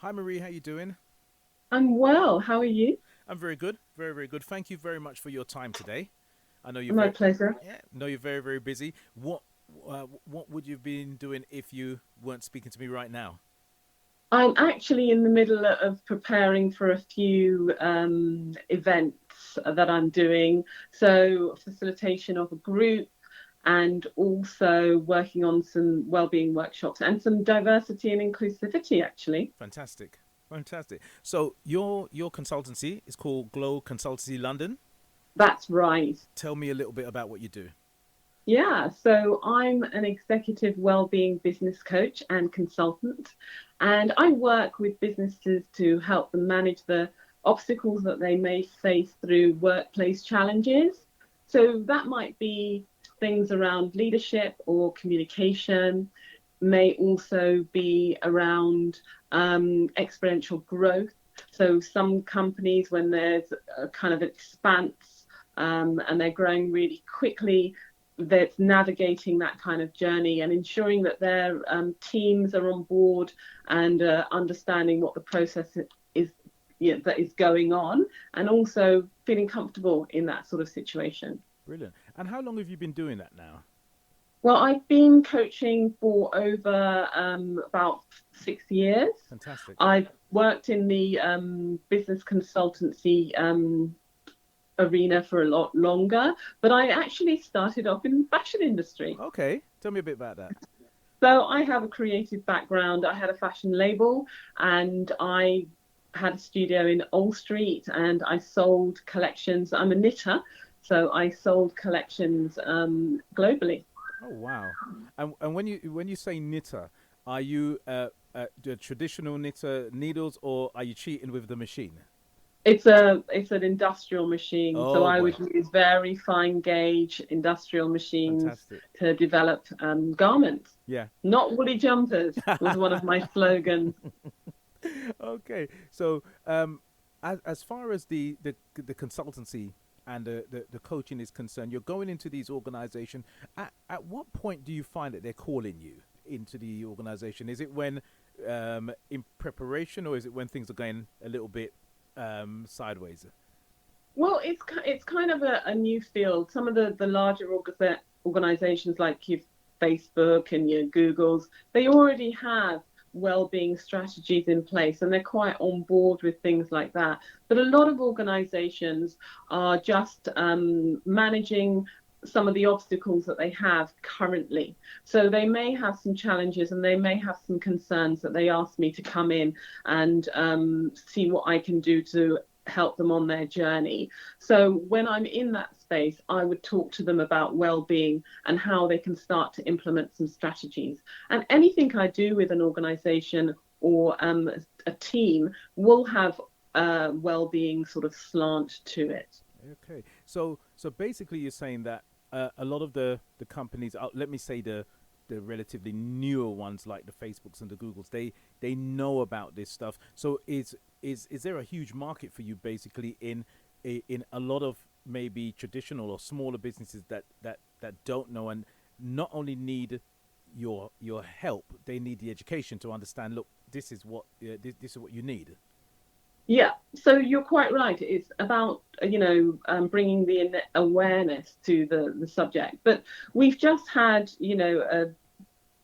Hi Marie, how you doing? I'm well. How are you? I'm very good, very very good. Thank you very much for your time today. I know you're My very pleasure. know you're very very busy. What would you have been doing if you weren't speaking to me right now? I'm actually in the middle of preparing for a few events that I'm doing. So, facilitation of a group and also working on some wellbeing workshops and some diversity and inclusivity, actually. Fantastic, fantastic. So your consultancy is called Glow Consultancy London. That's right. Tell me a little bit about what you do. Yeah, so I'm an executive wellbeing business coach and consultant, and I work with businesses to help them manage the obstacles that they may face through workplace challenges. So that might be things around leadership or communication, may also be around exponential growth. So some companies, when there's a kind of expanse and they're growing really quickly, that's navigating that kind of journey and ensuring that their teams are on board and understanding what the process is, yeah, that is going on, and also feeling comfortable in that sort of situation. Brilliant. And how long have you been doing that now? Well, I've been coaching for over about 6 years. Fantastic. I've worked in the business consultancy arena for a lot longer, but I actually started off in the fashion industry. Okay, tell me a bit about that. So I have a creative background. I had a fashion label and I had a studio in Old Street and I sold collections. I'm a knitter, so I sold collections globally. Oh wow! And when you say knitter, are you the traditional knitter needles, or are you cheating with the machine? It's an industrial machine, so Oh I boy, would use very fine gauge industrial machines fantastic! to develop garments. Yeah. Not woolly jumpers was one of my slogans. Okay, so as far as the consultancy and the coaching is concerned, you're going into these organizations. At what point do you find that they're calling you into the organization? Is it when in preparation, or is it when things are going a little bit sideways? Well, it's kind of a new field. Some of the larger organizations like your Facebook and your Googles, they already have well-being strategies in place and they're quite on board with things like that. But a lot of organizations are just managing some of the obstacles that they have currently. So they may have some challenges and they may have some concerns that they ask me to come in and see what I can do to help them on their journey. So when I'm in that space, I would talk to them about well-being and how they can start to implement some strategies. And anything I do with an organization or a team will have a well-being sort of slant to it. Okay, so basically, you're saying that a lot of the companies, let me say the relatively newer ones like the Facebooks and the Googles, they know about this stuff. So is there a huge market for you basically in a lot of maybe traditional or smaller businesses that don't know and not only need your help, they need the education to understand. Look, this is what this is what you need. Yeah, so you're quite right. It's about bringing the awareness to the subject. But we've just had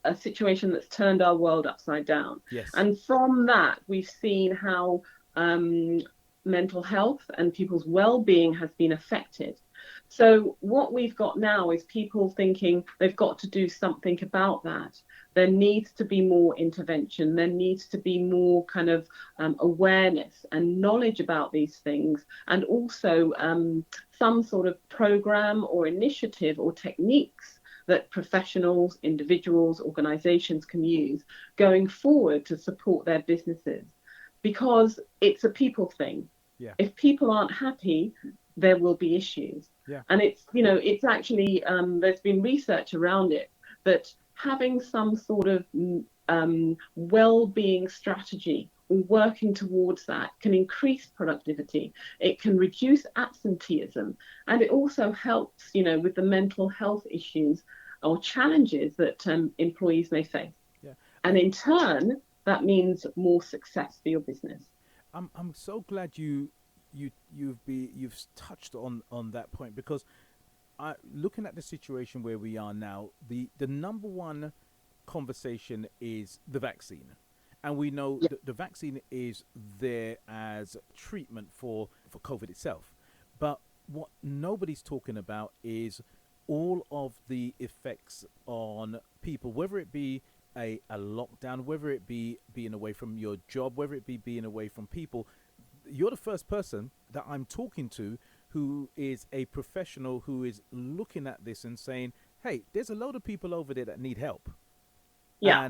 a situation that's turned our world upside down, Yes. and from that we've seen how um, mental health and people's well-being has been affected. So what we've got now is people thinking they've got to do something about that. There needs to be more intervention. There needs to be more kind of awareness and knowledge about these things, and also some sort of program or initiative or techniques that professionals, individuals, organizations can use going forward to support their businesses. Because it's a people thing. Yeah. If people aren't happy, there will be issues. Yeah. And it's actually, there's been research around it that having some sort of well-being strategy or working towards that can increase productivity. It can reduce absenteeism, and it also helps, with the mental health issues or challenges that employees may face. Yeah. And in turn, that means more success for your business. I'm so glad you've touched on that point, because looking at the situation where we are now, the number one conversation is the vaccine. And we know Yeah. the vaccine is there as treatment for COVID itself. But what nobody's talking about is all of the effects on people, whether it be a lockdown, whether it be being away from your job, whether it be being away from people. You're the first person that I'm talking to who is a professional who is looking at this and saying, hey, there's a load of people over there that need help. Yeah.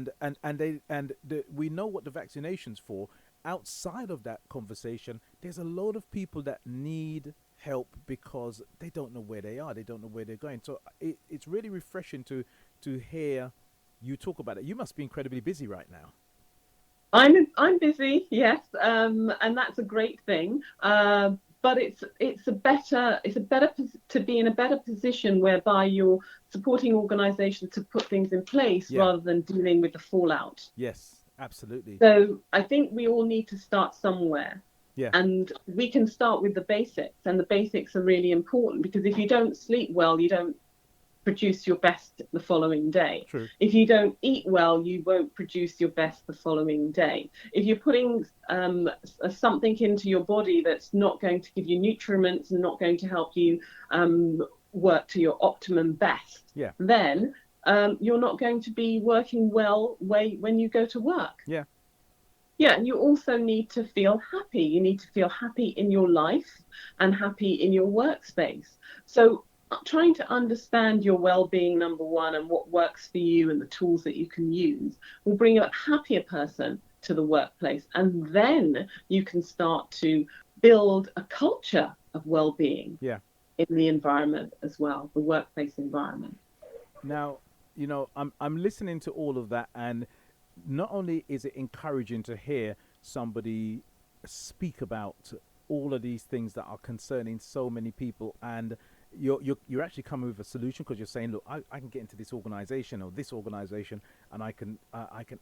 We know what the vaccination's for. Outside of that conversation, there's a load of people that need help because they don't know where they are, they don't know where they're going. So it's really refreshing to hear you talk about it. You must be incredibly busy right now. I'm busy, yes, and that's a great thing. But it's a better to be in a better position whereby you're supporting organisations to put things in place Yeah. rather than dealing with the fallout. Yes, absolutely. So I think we all need to start somewhere. Yeah. And we can start with the basics, and the basics are really important, because if you don't sleep well, you don't produce your best the following day. True. If you don't eat well, you won't produce your best the following day. If you're putting something into your body that's not going to give you nutriments and not going to help you work to your optimum best, Yeah. then you're not going to be working well when you go to work. Yeah. Yeah, and you also need to feel happy. You need to feel happy in your life and happy in your workspace. So trying to understand your well-being, number one, and what works for you and the tools that you can use will bring a happier person to the workplace. And then you can start to build a culture of well-being Yeah. in the environment as well, the workplace environment. Now, I'm listening to all of that, and not only is it encouraging to hear somebody speak about all of these things that are concerning so many people, and you're actually coming with a solution, because you're saying, look, I can get into this organization or this organization, and I can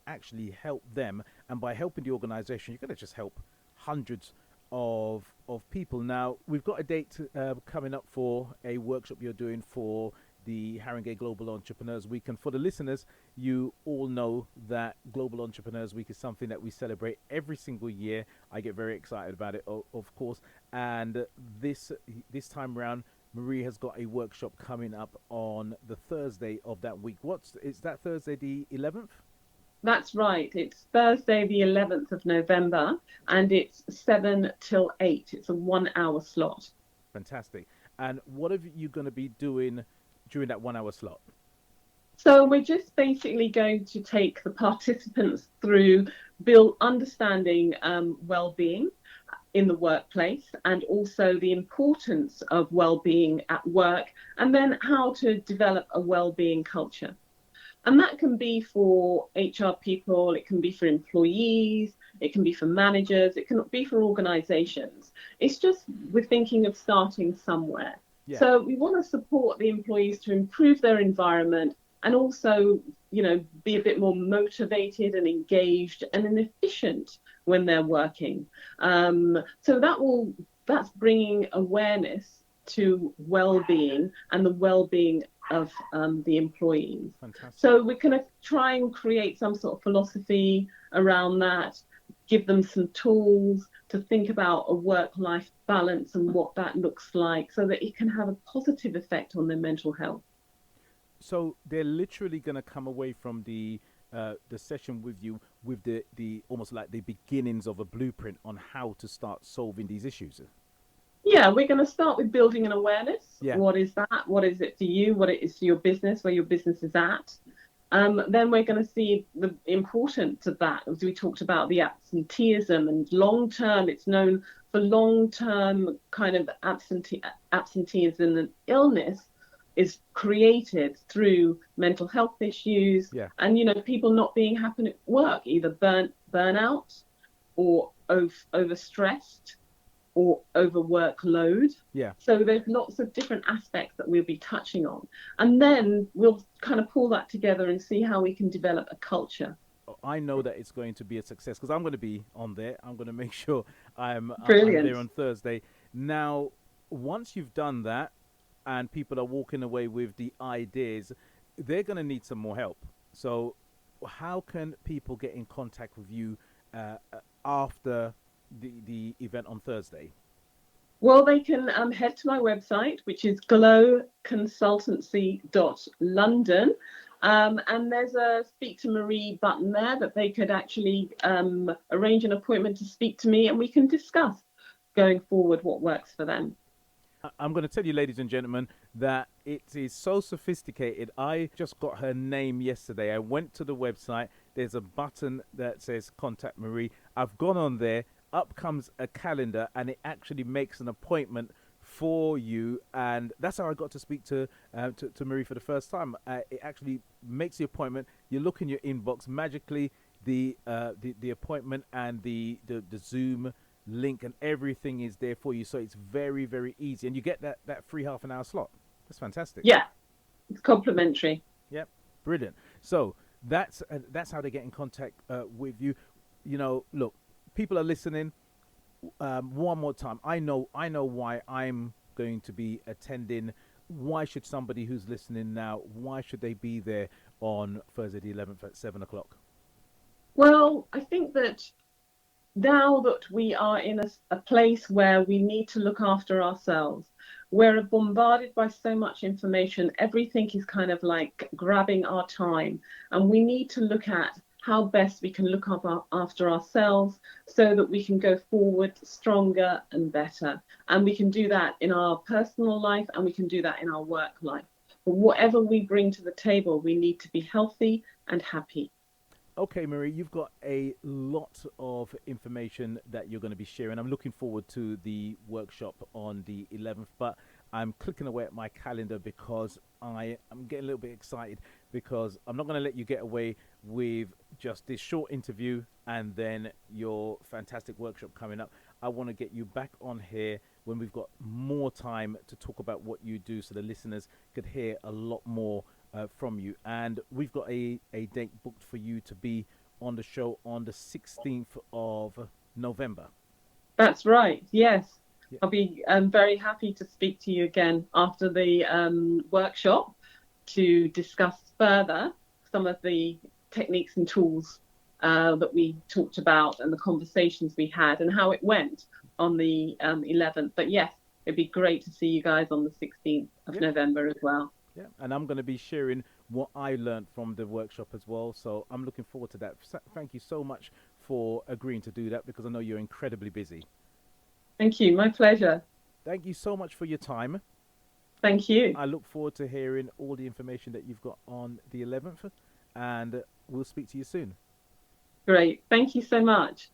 actually help them, and by helping the organization, you're going to just help hundreds of people. Now, we've got a date coming up for a workshop you're doing for the Haringey Global Entrepreneurs Week. And for the listeners, you all know that Global Entrepreneurs Week is something that we celebrate every single year. I get very excited about it, of course. And this time around, Marie has got a workshop coming up on the Thursday of that week. Is that Thursday the 11th? That's right. It's Thursday, the 11th of November, and it's 7 till 8. It's a 1 hour slot. Fantastic. And what are you going to be doing during that 1 hour slot? So we're just basically going to take the participants through understanding well-being in the workplace, and also the importance of well-being at work, and then how to develop a well-being culture. And that can be for HR people, it can be for employees, it can be for managers, it can be for organizations. It's just we're thinking of starting somewhere. Yeah. So we want to support the employees to improve their environment, and also, be a bit more motivated and engaged and efficient when they're working. So that's bringing awareness to well-being and the well-being of the employees. Fantastic. So we're going to try and create some sort of philosophy around that, give them some tools to think about a work-life balance and what that looks like, so that it can have a positive effect on their mental health. So they're literally going to come away from the session with you with the almost like the beginnings of a blueprint on how to start solving these issues. Yeah, we're going to start with building an awareness. Yeah. What is that? What is it for you? What it is for your business, where your business is at. Then we're going to see the importance of that. As we talked about the absenteeism and long-term, it's known for long-term kind of absenteeism and illness is created through mental health issues. Yeah. And, people not being happy at work, either burnout or overstressed or over workload. Yeah. So there's lots of different aspects that we'll be touching on. And then we'll kind of pull that together and see how we can develop a culture I know that it's going to be a success because I'm going to be on there. I'm going to make sure I'm Brilliant. there on Thursday. Now, once you've done that, and people are walking away with the ideas, they're going to need some more help. So, how can people get in contact with you after the event on Thursday? Well, they can head to my website, which is glowconsultancy.london. And there's a speak to Marie button there that they could actually arrange an appointment to speak to me, and we can discuss going forward what works for them. I'm going to tell you, ladies and gentlemen, that it is so sophisticated. I just got her name yesterday. I went to the website. There's a button that says Contact Marie. I've gone on there. Up comes a calendar, and it actually makes an appointment for you. And that's how I got to speak to Marie for the first time. It actually makes the appointment. You look in your inbox. Magically, the appointment and the Zoom link and everything is there for you, so it's very, very easy, and you get that free half an hour slot. That's fantastic. Yeah, it's complimentary. Yep, brilliant. So that's how they get in contact with you. Look, people are listening. One more time, I know why I'm going to be attending. Why should somebody who's listening now, why should they be there on Thursday the 11th at 7 o'clock? Well, I think that now that we are in a place where we need to look after ourselves, we're bombarded by so much information. Everything is kind of like grabbing our time, and we need to look at how best we can look after ourselves so that we can go forward stronger and better. And we can do that in our personal life, and we can do that in our work life. But whatever we bring to the table, we need to be healthy and happy. Okay, Marie, you've got a lot of information that you're going to be sharing. I'm looking forward to the workshop on the 11th, but I'm clicking away at my calendar because I'm getting a little bit excited because I'm not going to let you get away with just this short interview and then your fantastic workshop coming up. I want to get you back on here when we've got more time to talk about what you do so the listeners could hear a lot more from you. And we've got a date booked for you to be on the show on the 16th of November. That's right. Yes. Yeah. I'll be very happy to speak to you again after the workshop to discuss further some of the techniques and tools that we talked about and the conversations we had and how it went on the 11th. But yes, it'd be great to see you guys on the 16th of November as well. Yeah, and I'm going to be sharing what I learned from the workshop as well. So I'm looking forward to that. Thank you so much for agreeing to do that because I know you're incredibly busy. Thank you. My pleasure. Thank you so much for your time. Thank you. I look forward to hearing all the information that you've got on the 11th, and we'll speak to you soon. Great. Thank you so much.